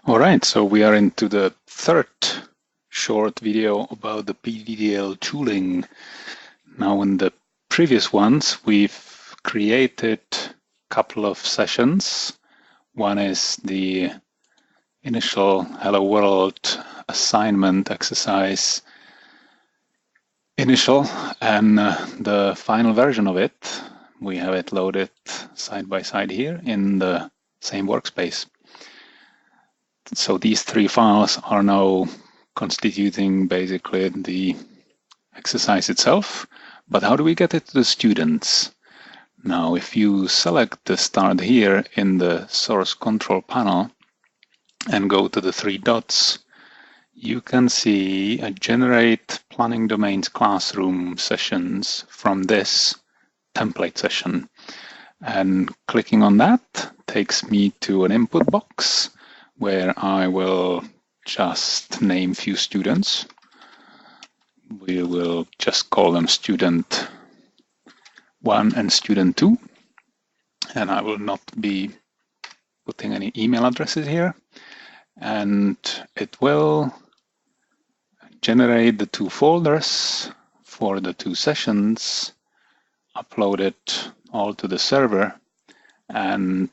All right, so we are into the third short video about the PDDL tooling. Now, in the previous ones, we've created a couple of sessions. One is the initial Hello World assignment exercise initial, and the final version of it, we have it loaded side by side here in the same workspace. So these three files are now constituting basically the exercise itself. But how do we get it to the students? Now, if you select the start here in the source control panel and go to the three dots, you can see a generate planning domains classroom sessions from this template session. And clicking on that takes me to an input box where I will just name few students. We will just call them student 1 and student 2. And I will not be putting any email addresses here. And it will generate the two folders for the two sessions, upload it all to the server, and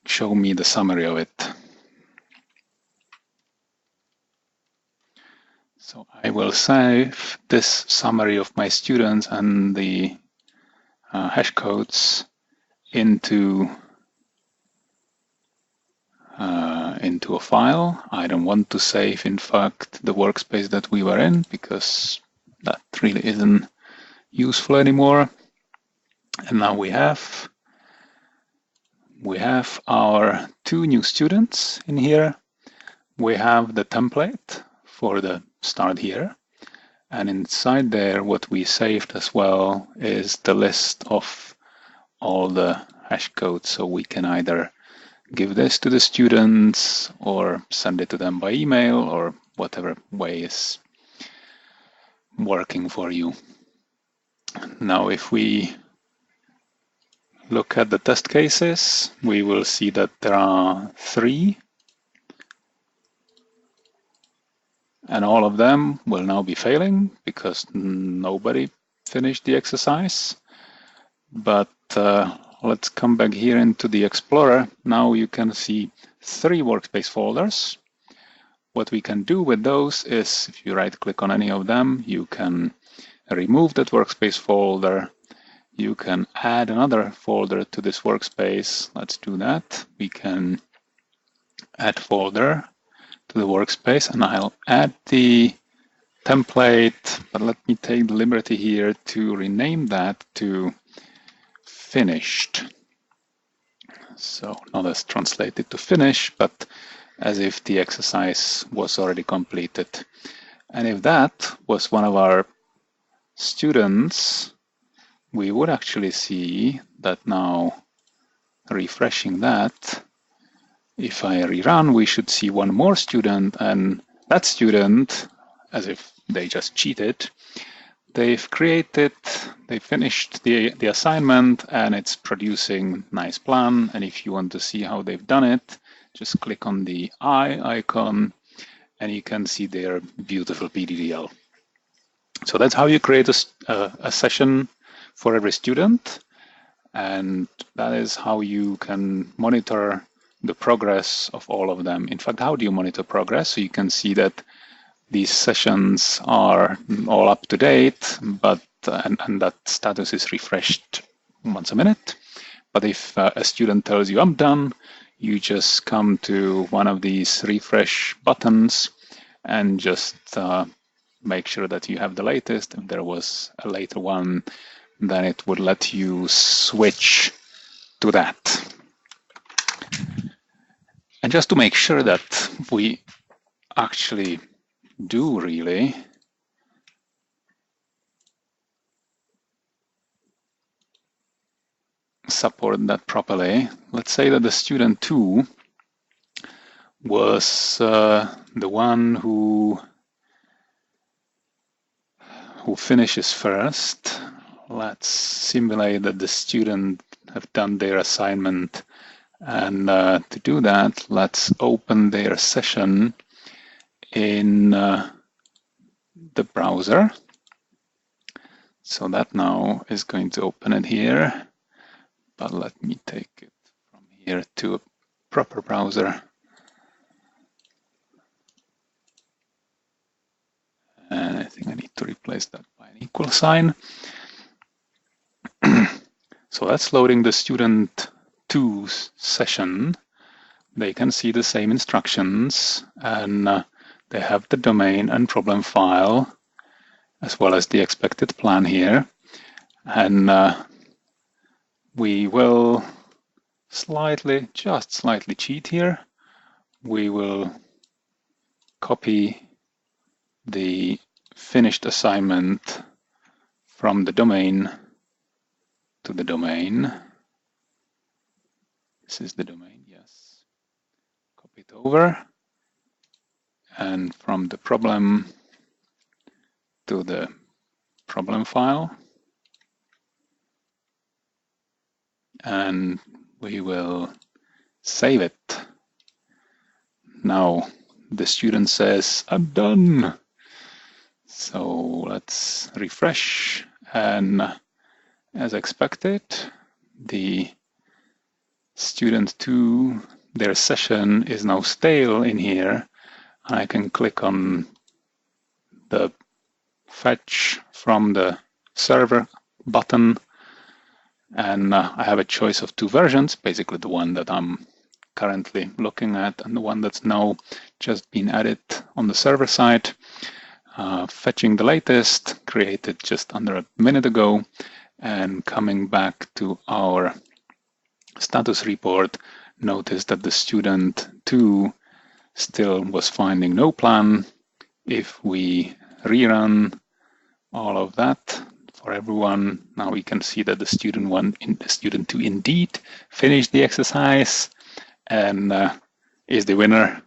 show me the summary of it. So I will save this summary of my students and the hash codes into a file. I don't want to save, in fact, the workspace that we were in because that really isn't useful anymore. And now we have our two new students in here. We have the template for the start here. And inside there, what we saved as well is the list of all the hash codes. So we can either give this to the students or send it to them by email or whatever way is working for you. Now, if we look at the test cases, we will see that there are 3. And all of them will now be failing because nobody finished the exercise. But let's come back here into the Explorer. Now you can see 3 workspace folders. What we can do with those is, if you right-click on any of them, you can remove that workspace folder. You can add another folder to this workspace. Let's do that. We can add folder to the workspace, and I'll add the template, but let me take the liberty here to rename that to finished. So not as translated to finish, but as if the exercise was already completed. And if that was one of our students, we would actually see that now, refreshing that, if I rerun, we should see one more student, and that student, as if they just cheated, they finished the assignment, and it's producing nice plan. And if you want to see how they've done it, just click on the eye icon, and you can see their beautiful PDDL. So that's how you create a session for every student, and that is how you can monitor the progress of all of them. In fact, how do you monitor progress? So you can see that these sessions are all up to date, but and that status is refreshed once a minute. But if a student tells you I'm done, you just come to one of these refresh buttons and just make sure that you have the latest. If there was a later one, then it would let you switch to that. And just to make sure that we actually do really support that properly, let's say that the student 2 was the one who finishes first. Let's simulate that the student have done their assignment And to do that, let's open their session in the browser. So that now is going to open it here, but let me take it from here to a proper browser. And I think I need to replace that by an equal sign. So that's loading the student 2's session. They can see the same instructions, and they have the domain and problem file, as well as the expected plan here. And we will just slightly cheat here. We will copy the finished assignment from the domain to the domain. This is the domain, yes. Copy it over. And from the problem to the problem file. And we will save it. Now the student says, I'm done. So let's refresh, and as expected, the student 2, their session is now stale in here. I can click on the fetch from the server button, and I have a choice of 2 versions, basically the one that I'm currently looking at and the one that's now just been added on the server side. Fetching the latest, created just under a minute ago, and coming back to our status report, notice that the student 2 still was finding no plan. If we rerun all of that for everyone, now we can see that the student 2 indeed finished the exercise and is the winner,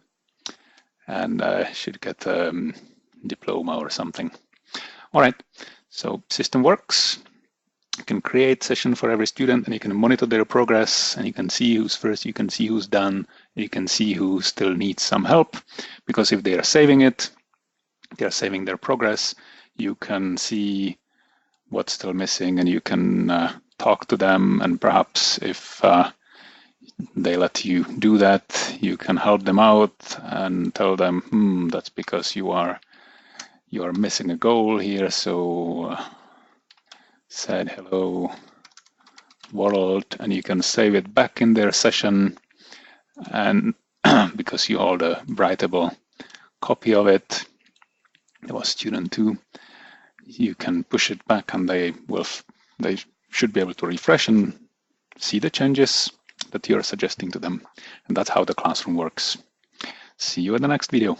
and should get a diploma or something. All right, so system works. You can create session for every student, and you can monitor their progress, and you can see who's first, you can see who's done, you can see who still needs some help, because if they are saving it, they are saving their progress, you can see what's still missing, and you can talk to them, and perhaps if they let you do that, you can help them out and tell them, that's because you are missing a goal here, so said hello world, and you can save it back in their session, and because you hold a writable copy of it, it was student 2, you can push it back, and they should be able to refresh and see the changes that you're suggesting to them. And that's how the classroom works. See you in the next video.